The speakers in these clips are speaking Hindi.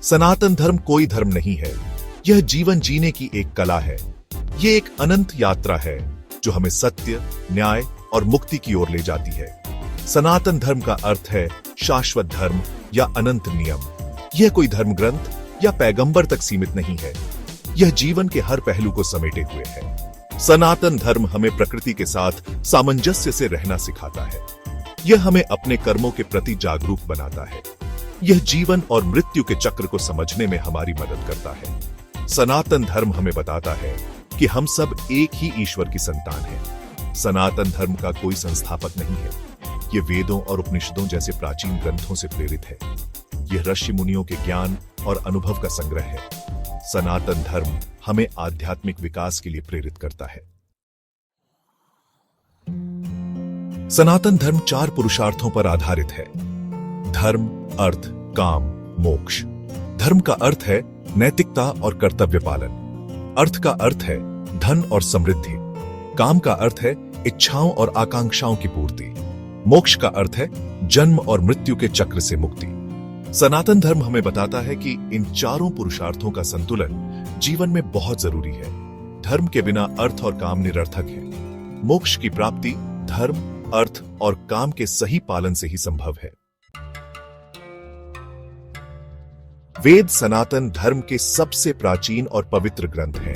सनातन धर्म कोई धर्म नहीं है, यह जीवन जीने की एक कला है। यह एक अनंत यात्रा है जो हमें सत्य, न्याय और मुक्ति की ओर ले जाती है। सनातन धर्म का अर्थ है शाश्वत धर्म या अनंत नियम। यह कोई धर्म ग्रंथ या पैगंबर तक सीमित नहीं है, यह जीवन के हर पहलू को समेटे हुए है। सनातन धर्म हमें प्रकृति के साथ सामंजस्य से रहना सिखाता है। यह हमें अपने कर्मों के प्रति जागरूक बनाता है। यह जीवन और मृत्यु के चक्र को समझने में हमारी मदद करता है। सनातन धर्म हमें बताता है कि हम सब एक ही ईश्वर की संतान हैं। सनातन धर्म का कोई संस्थापक नहीं है, यह वेदों और उपनिषदों जैसे प्राचीन ग्रंथों से प्रेरित है। यह ऋषि मुनियों के ज्ञान और अनुभव का संग्रह है। सनातन धर्म हमें आध्यात्मिक विकास के लिए प्रेरित करता है। सनातन धर्म 4 पुरुषार्थों पर आधारित है: धर्म, अर्थ, काम, मोक्ष। धर्म का अर्थ है नैतिकता और कर्तव्य पालन। अर्थ का अर्थ है धन और समृद्धि। काम का अर्थ है इच्छाओं और आकांक्षाओं की पूर्ति। मोक्ष का अर्थ है जन्म और मृत्यु के चक्र से मुक्ति। सनातन धर्म हमें बताता है कि इन चारों पुरुषार्थों का संतुलन जीवन में बहुत जरूरी है। धर्म के बिना अर्थ और काम निरर्थक है। मोक्ष की प्राप्ति धर्म, अर्थ और काम के सही पालन से ही संभव है। वेद सनातन धर्म के सबसे प्राचीन और पवित्र ग्रंथ हैं।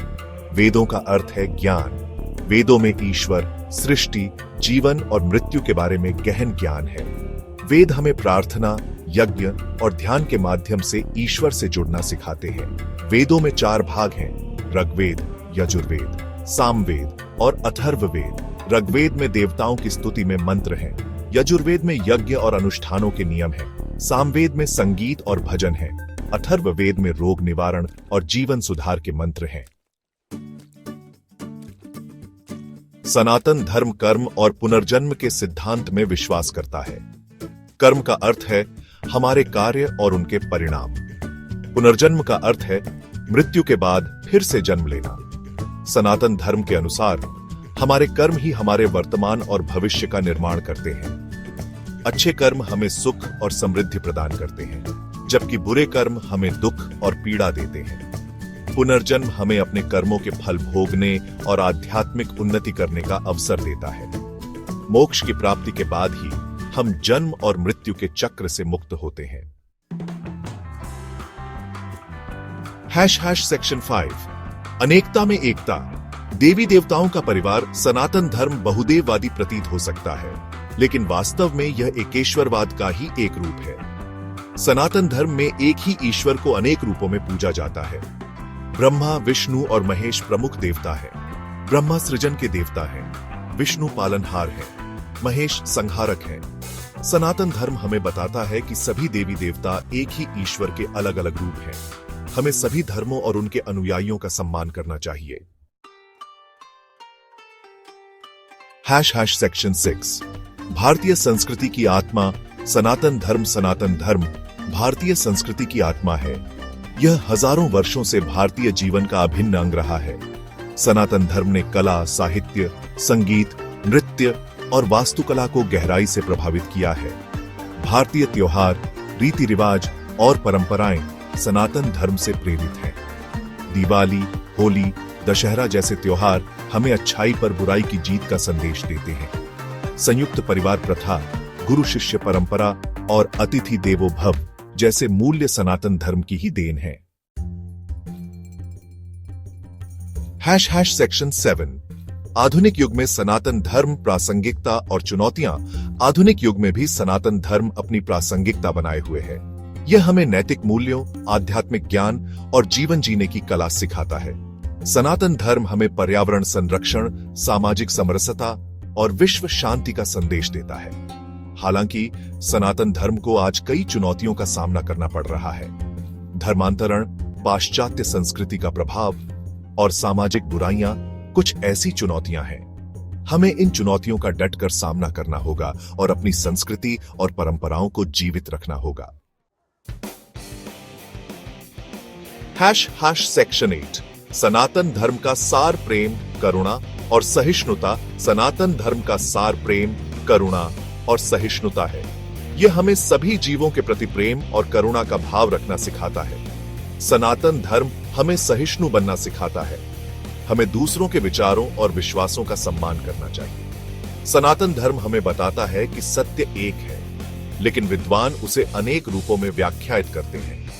वेदों का अर्थ है ज्ञान। वेदों में ईश्वर, सृष्टि, जीवन और मृत्यु के बारे में गहन ज्ञान है। वेद हमें प्रार्थना, यज्ञ और ध्यान के माध्यम से ईश्वर से जुड़ना सिखाते हैं। वेदों में 4 भाग हैं: ऋग्वेद, यजुर्वेद, सामवेद और अथर्ववेद। ऋग्वेद में देवताओं की स्तुति में मंत्र हैं। यजुर्वेद में यज्ञ और अनुष्ठानों के नियम हैं। सामवेद में संगीत और भजन हैं। अथर्ववेद में रोग निवारण और जीवन सुधार के मंत्र हैं। सनातन धर्म कर्म और पुनर्जन्म के सिद्धांत में विश्वास करता है। कर्म का अर्थ है हमारे कार्य और उनके परिणाम। पुनर्जन्म का अर्थ है मृत्यु के बाद फिर से जन्म लेना। सनातन धर्म के अनुसार हमारे कर्म ही हमारे वर्तमान और भविष्य का निर्माण करते हैं। अच्छे कर्म हमें सुख और समृद्धि प्रदान करते हैं, जबकि बुरे कर्म हमें दुख और पीड़ा देते हैं। पुनर्जन्म हमें अपने कर्मों के फल भोगने और आध्यात्मिक उन्नति करने का अवसर देता है। मोक्ष की प्राप्ति के बाद ही हम जन्म और मृत्यु के चक्र से मुक्त होते हैं। सेक्शन 5 अनेकता में एकता। देवी देवताओं का परिवार सनातन धर्म बहुदेववादी प्रतीत हो सकता है, लेकिन वास्तव में यह एकेश्वरवाद का ही एक रूप है। सनातन धर्म में एक ही ईश्वर को अनेक रूपों में पूजा जाता है। ब्रह्मा, विष्णु और महेश प्रमुख देवता है। ब्रह्मा सृजन के देवता हैं, विष्णु पालनहार है, महेश संहारक है। सनातन धर्म हमें बताता है कि सभी देवी देवता एक ही ईश्वर के अलग अलग रूप हैं। हमें सभी धर्मों और उनके अनुयायियों का सम्मान करना चाहिए। सेक्शन 6 भारतीय संस्कृति की आत्मा। सनातन धर्म भारतीय संस्कृति की आत्मा है। यह हजारों वर्षों से भारतीय जीवन का अभिन्न अंग रहा है। सनातन धर्म ने कला, साहित्य, संगीत, नृत्य और वास्तुकला को गहराई से प्रभावित किया है। भारतीय त्योहार, रीति रिवाज और परंपराएं सनातन धर्म से प्रेरित हैं। दिवाली, होली, दशहरा जैसे त्योहार हमें अच्छाई पर बुराई की जीत का संदेश देते हैं। संयुक्त परिवार प्रथा, गुरु शिष्य परंपरा और अतिथि देवो भव जैसे मूल्य सनातन धर्म की ही देन है। सेक्शन 7 आधुनिक युग में सनातन धर्म प्रासंगिकता और चुनौतियां। आधुनिक युग में भी सनातन धर्म अपनी प्रासंगिकता बनाए हुए है। यह हमें नैतिक मूल्यों, आध्यात्मिक ज्ञान और जीवन जीने की कला सिखाता है। सनातन धर्म हमें पर्यावरण संरक्षण, सामाजिक समरसता और विश्व शांति का संदेश देता है। हालांकि सनातन धर्म को आज कई चुनौतियों का सामना करना पड़ रहा है। धर्मांतरण, पाश्चात्य संस्कृति का प्रभाव और सामाजिक बुराइयां कुछ ऐसी चुनौतियां हैं। हमें इन चुनौतियों का डटकर सामना करना होगा और अपनी संस्कृति और परंपराओं को जीवित रखना होगा। सेक्शन 8 सनातन धर्म का सार प्रेम, करुणा और सहिष्णुता। सनातन धर्म का सार प्रेम, करुणा और सहिष्णुता है। यह हमें सभी जीवों के प्रति प्रेम और करुणा का भाव रखना सिखाता है। सनातन धर्म हमें सहिष्णु बनना सिखाता है। हमें दूसरों के विचारों और विश्वासों का सम्मान करना चाहिए। सनातन धर्म हमें बताता है कि सत्य एक है, लेकिन विद्वान उसे अनेक रूपों में व्याख्यायित करते हैं।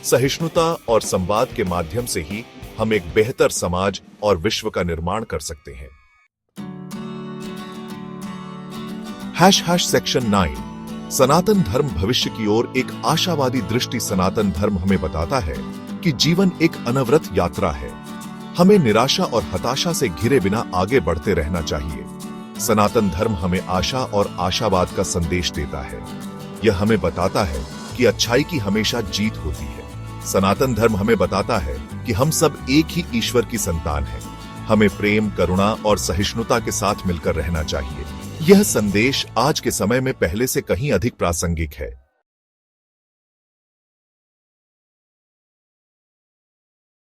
सहिष्णुता और संवाद के माध्यम से ही हम एक बेहतर समाज और विश्व का निर्माण कर सकते हैं। सेक्शन 9 सनातन धर्म भविष्य की ओर एक आशावादी दृष्टि। सनातन धर्म हमें बताता है कि जीवन एक अनवरत यात्रा है। हमें निराशा और हताशा से घिरे बिना आगे बढ़ते रहना चाहिए। सनातन धर्म हमें आशा और आशावाद का संदेश देता है। यह हमें बताता है कि अच्छाई की हमेशा जीत होती है। सनातन धर्म हमें बताता है कि हम सब एक ही ईश्वर की संतान हैं। हमें प्रेम, करुणा और सहिष्णुता के साथ मिलकर रहना चाहिए। यह संदेश आज के समय में पहले से कहीं अधिक प्रासंगिक है।